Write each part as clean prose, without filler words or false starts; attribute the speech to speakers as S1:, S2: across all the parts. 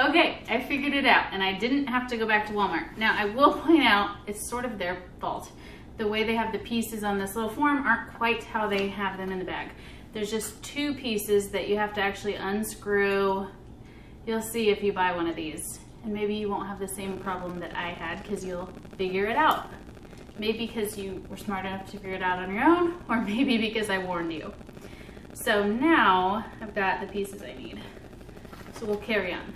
S1: Okay, I figured it out and I didn't have to go back to Walmart. Now I will point out, it's sort of their fault. The way they have the pieces on this little form aren't quite how they have them in the bag. There's just 2 pieces that you have to actually unscrew. You'll see if you buy one of these. And maybe you won't have the same problem that I had because you'll figure it out. Maybe because you were smart enough to figure it out on your own, or maybe because I warned you. So now I've got the pieces I need. So we'll carry on.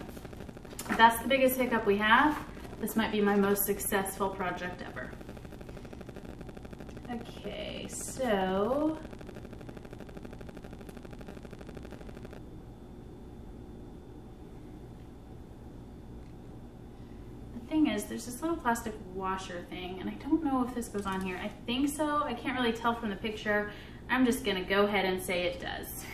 S1: If that's the biggest hiccup we have, this might be my most successful project ever. Okay, so the thing is, there's this little plastic washer thing, and I don't know if this goes on here. I think so. I can't really tell from the picture. I'm just gonna go ahead and say it does.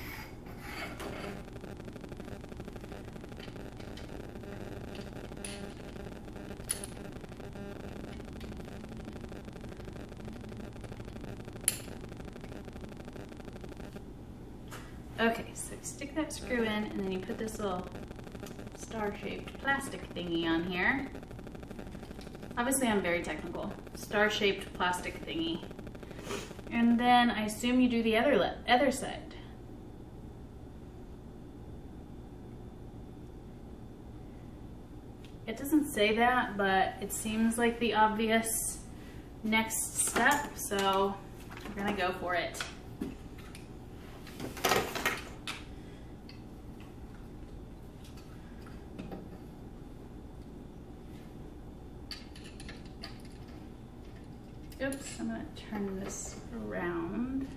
S1: Okay, so stick that screw in and then you put this little star-shaped plastic thingy on here. Obviously I'm very technical. Star-shaped plastic thingy. And then I assume you do the other side. It doesn't say that, but it seems like the obvious next step, so we're gonna go for it. Oops, I'm gonna turn this around.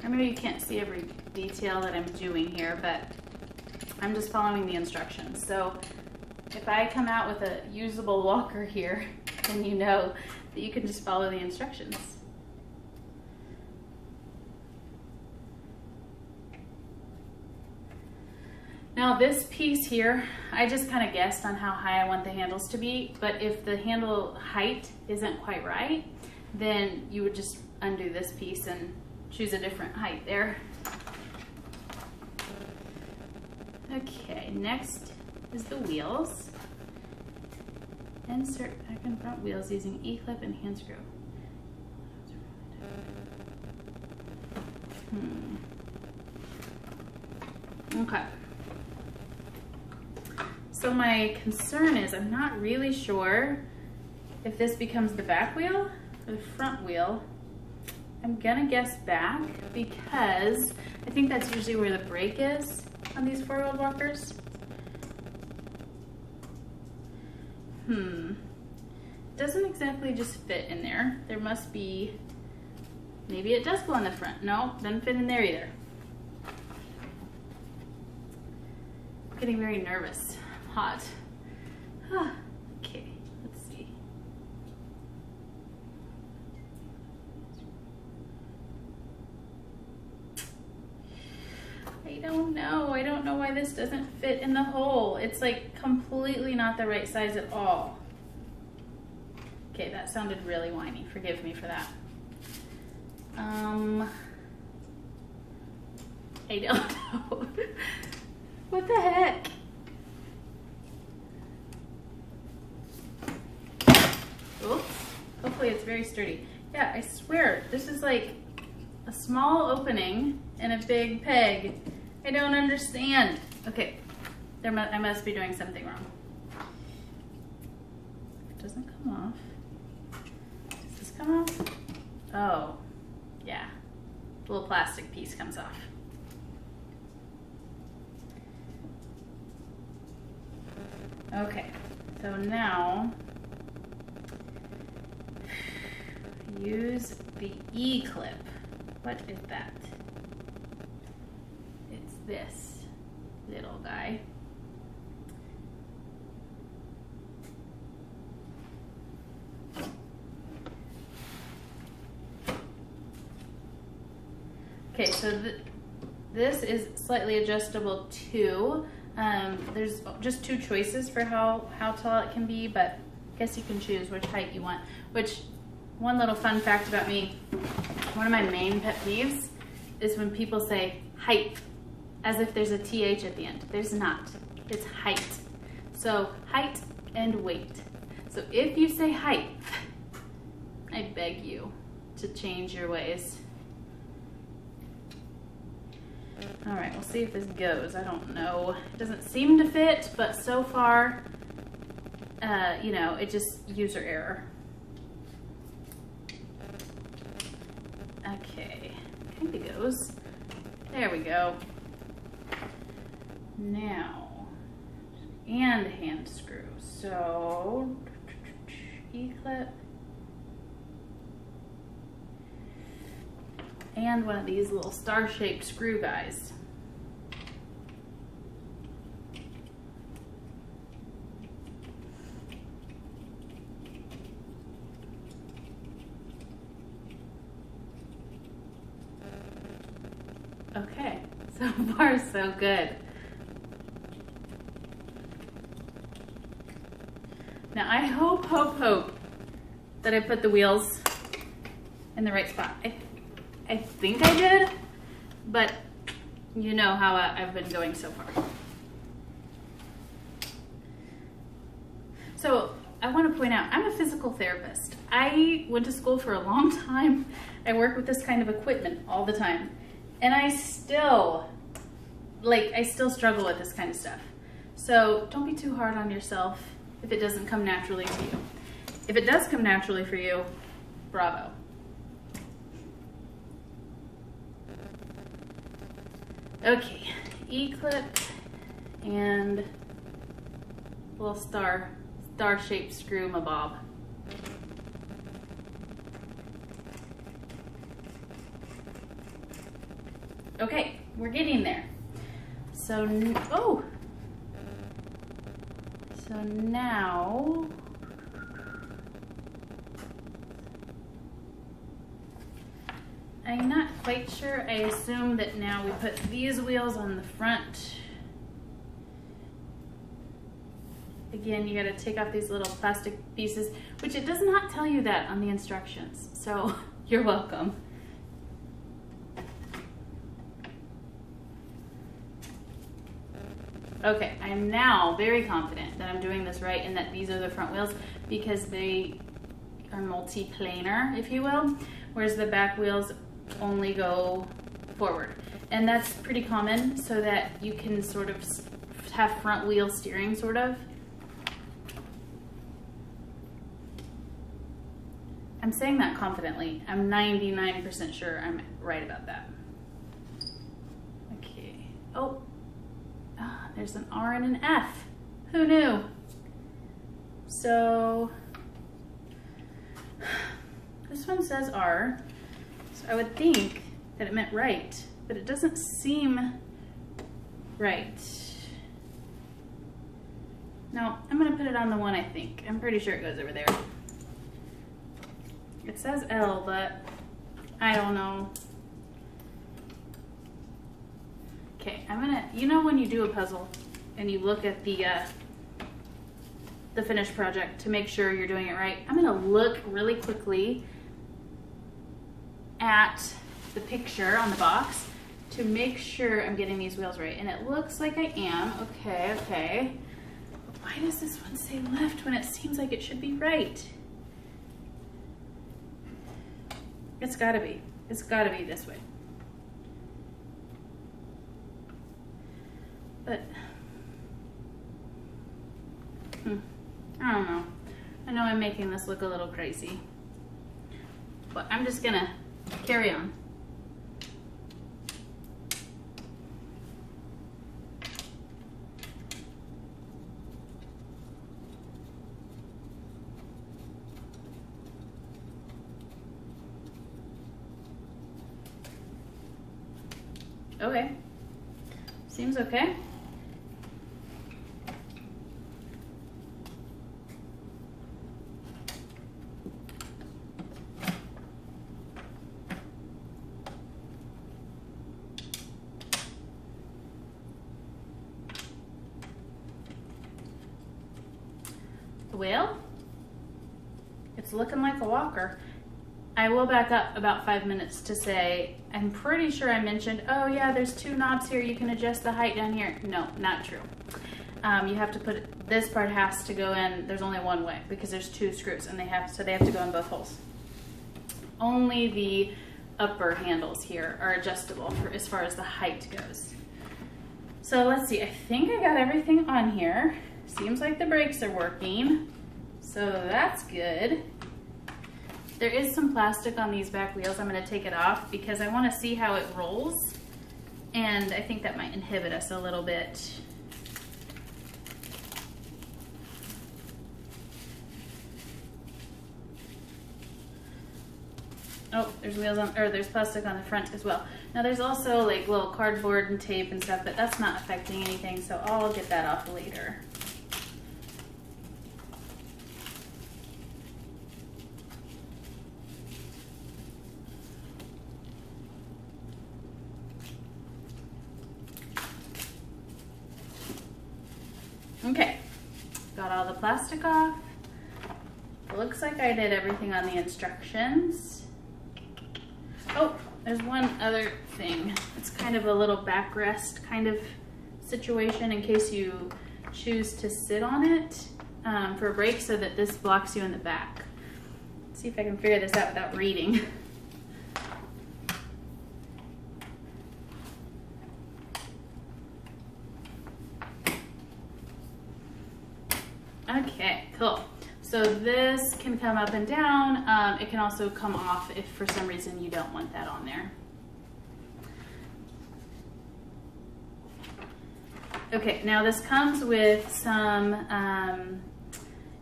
S1: Or maybe you can't see every detail that I'm doing here, but I'm just following the instructions. So if I come out with a usable walker here, then you know that you can just follow the instructions. Now this piece here, I just kind of guessed on how high I want the handles to be, but if the handle height isn't quite right, then you would just undo this piece and choose a different height there. Okay, next is the wheels. Insert back and front wheels using E-clip and hand screw. Okay. So my concern is I'm not really sure if this becomes the back wheel or the front wheel. I'm gonna guess back because I think that's usually where the brake is on these four-wheel walkers. Doesn't exactly just fit in there. There must be, maybe it does go on the front. No, doesn't fit in there either. I'm getting very nervous. I'm hot. Okay, let's see. I don't know. I don't know why this doesn't fit in the hole. It's like completely not the right size at all. Okay, that sounded really whiny. Forgive me for that. I don't know. What the heck? Oops. Hopefully it's very sturdy. Yeah, I swear, this is like a small opening and a big peg. I don't understand. Okay, I must be doing something wrong. It doesn't come off. Does this come off? Oh, yeah. The little plastic piece comes off. Okay, so now use the E-clip. What is that? It's this little guy. Okay, so this is slightly adjustable too. There's just two choices for how tall it can be, but I guess you can choose which height you want. Which, one little fun fact about me, one of my main pet peeves is when people say height, as if there's a TH at the end. There's not. It's height. So height and weight. So if you say height, I beg you to change your ways. All right, we'll see if this goes. I don't know. It doesn't seem to fit, but so far, you know, it just user error. Okay, kind of goes. There we go. Now, and hand screw. So, E-clip. And one of these little star-shaped screw guys. Okay, so far so good. Now I hope that I put the wheels in the right spot. I think I did, but you know how I've been going so far. So I want to point out, I'm a physical therapist. I went to school for a long time. I work with this kind of equipment all the time. And I still struggle with this kind of stuff. So don't be too hard on yourself if it doesn't come naturally to you. If it does come naturally for you, bravo. Okay, E-clip and a little star-shaped screw mabob. Okay, we're getting there. So, so now, I'm not quite sure. I assume that now we put these wheels on the front. Again, you gotta take off these little plastic pieces, which it does not tell you that on the instructions. So you're welcome. Okay, I'm now very confident that I'm doing this right and that these are the front wheels because they are multi-planar, if you will, whereas the back wheels only go forward. And that's pretty common so that you can sort of have front wheel steering, sort of. I'm saying that confidently. I'm 99% sure I'm right about that. Okay. Oh. There's an R and an F. Who knew? So this one says R, so I would think that it meant right, but it doesn't seem right. No, I'm gonna put it on the one I think. I'm pretty sure it goes over there. It says L, but I don't know. Okay, I'm gonna, you know when you do a puzzle and you look at the finished project to make sure you're doing it right, I'm gonna look really quickly at the picture on the box to make sure I'm getting these wheels right. And it looks like I am. Okay, okay. But why does this one say left when it seems like it should be right? It's gotta be. It's gotta be this way. But, I don't know. I know I'm making this look a little crazy, but I'm just gonna carry on. Okay, seems okay. Well, it's looking like a walker. I will back up about 5 minutes to say I'm pretty sure I mentioned, oh yeah, there's 2 knobs here, you can adjust the height down here. No, not true. You have to put, this part has to go in, there's only one way because there's 2 screws and they have to go in both holes. Only the upper handles here are adjustable for as far as the height goes. So let's see, I think I got everything on here. Seems like the brakes are working, so that's good. There is some plastic on these back wheels. I'm gonna take it off because I wanna see how it rolls, and I think that might inhibit us a little bit. Oh, there's wheels on, or there's plastic on the front as well. Now there's also like little cardboard and tape and stuff, but that's not affecting anything, so I'll get that off later. Okay, got all the plastic off. Looks like I did everything on the instructions. Oh, there's one other thing. It's kind of a little backrest kind of situation in case you choose to sit on it for a brake so that this blocks you in the back. Let's see if I can figure this out without reading. Okay, cool. So this can come up and down. It can also come off if for some reason you don't want that on there. Okay, now this comes with some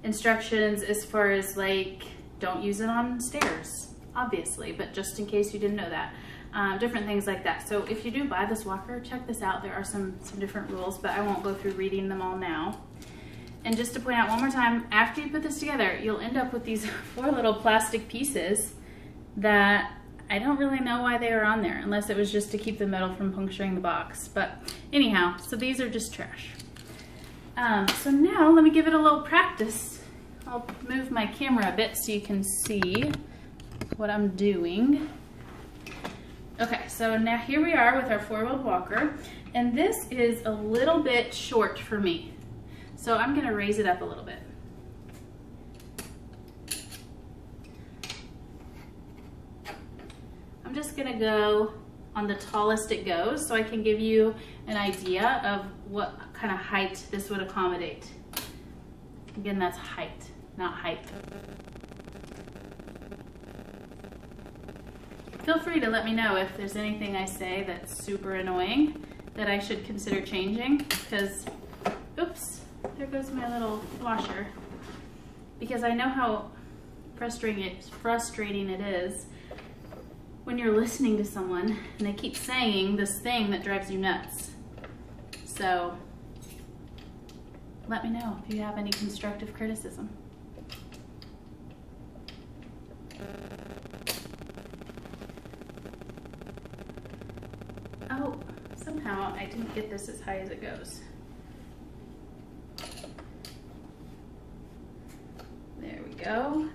S1: instructions as far as like, don't use it on stairs, obviously, but just in case you didn't know that. Different things like that. So if you do buy this walker, check this out. There are some different rules, but I won't go through reading them all now. And just to point out one more time, after you put this together, you'll end up with these 4 little plastic pieces that I don't really know why they are on there, unless it was just to keep the metal from puncturing the box. But anyhow, so these are just trash. So now let me give it a little practice. I'll move my camera a bit so you can see what I'm doing. Okay, so now here we are with our 4-wheeled walker, and this is a little bit short for me. So I'm gonna raise it up a little bit. I'm just gonna go on the tallest it goes so I can give you an idea of what kind of height this would accommodate. Again, that's height, not height. Feel free to let me know if there's anything I say that's super annoying that I should consider changing, because, oops. There goes my little washer, because I know how frustrating it is when you're listening to someone and they keep saying this thing that drives you nuts. So let me know if you have any constructive criticism. Oh, somehow I didn't get this as high as it goes. Go.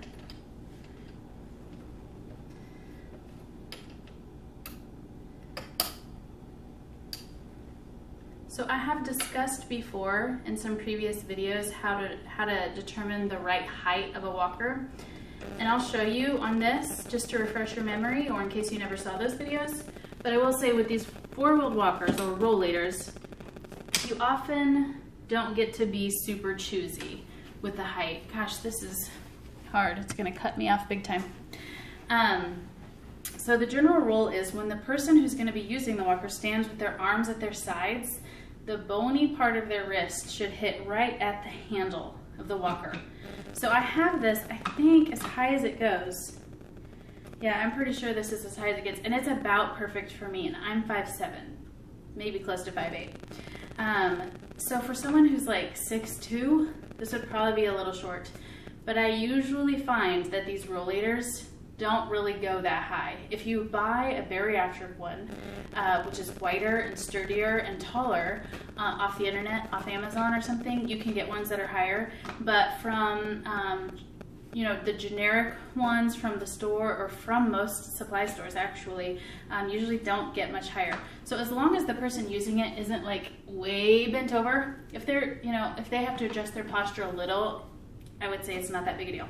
S1: So I have discussed before in some previous videos how to determine the right height of a walker, and I'll show you on this just to refresh your memory or in case you never saw those videos. But I will say with these 4-wheeled walkers or rollators, you often don't get to be super choosy with the height. Gosh, this is hard. It's gonna cut me off big time. So the general rule is when the person who's gonna be using the walker stands with their arms at their sides, the bony part of their wrist should hit right at the handle of the walker. So I have this, I think, as high as it goes. Yeah, I'm pretty sure this is as high as it gets, and it's about perfect for me, and I'm 5'7", maybe close to 5'8". So for someone who's like 6'2", this would probably be a little short. But I usually find that these rollators don't really go that high. If you buy a bariatric one, which is wider and sturdier and taller, off the internet, off Amazon or something, you can get ones that are higher. But from you know, the generic ones from the store or from most supply stores actually usually don't get much higher. So as long as the person using it isn't like way bent over, if they're, you know, if they have to adjust their posture a little, I would say it's not that big a deal.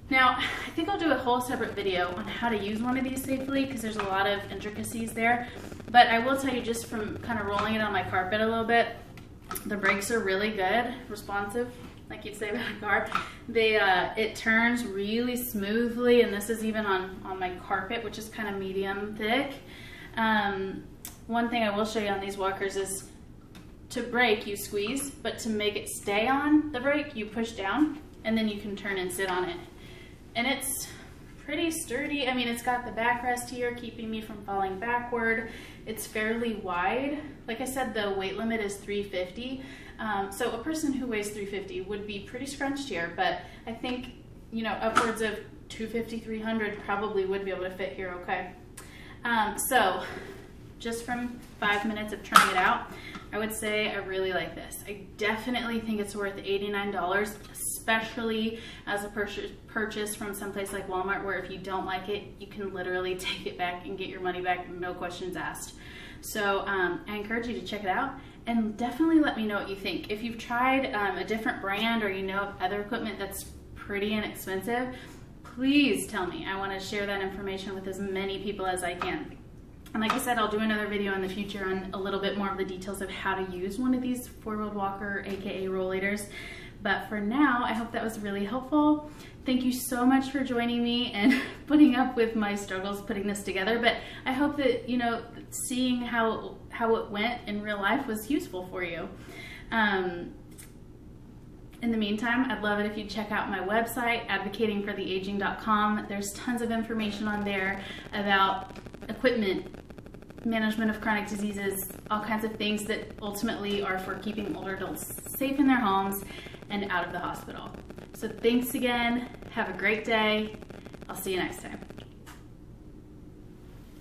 S1: Now, I think I'll do a whole separate video on how to use one of these safely because there's a lot of intricacies there. But I will tell you, just from kind of rolling it on my carpet a little bit, the brakes are really good, responsive, like you'd say about a car. It turns really smoothly, and this is even on my carpet, which is kind of medium thick. One thing I will show you on these walkers is to brake, you squeeze, but to make it stay on the brake, you push down, and then you can turn and sit on it. And it's pretty sturdy. I mean, it's got the backrest here keeping me from falling backward. It's fairly wide. Like I said, the weight limit is 350. So a person who weighs 350 would be pretty scrunched here, but I think, you know, upwards of 250, 300 probably would be able to fit here okay. So just from 5 minutes of trying it out, I would say I really like this. I definitely think it's worth $89, especially as a purchase from someplace like Walmart, where if you don't like it, you can literally take it back and get your money back, no questions asked. So I encourage you to check it out, and definitely let me know what you think. If you've tried a different brand, or you know of other equipment that's pretty inexpensive, please tell me. I want to share that information with as many people as I can. And like I said, I'll do another video in the future on a little bit more of the details of how to use one of these four-wheeled walker, aka rollators. But for now, I hope that was really helpful. Thank you so much for joining me and putting up with my struggles putting this together. But I hope that, you know, seeing how it went in real life was useful for you. In the meantime, I'd love it if you'd check out my website, advocatingfortheaging.com. There's tons of information on there about equipment, management of chronic diseases, all kinds of things that ultimately are for keeping older adults safe in their homes and out of the hospital. So thanks again. Have a great day. I'll see you next time.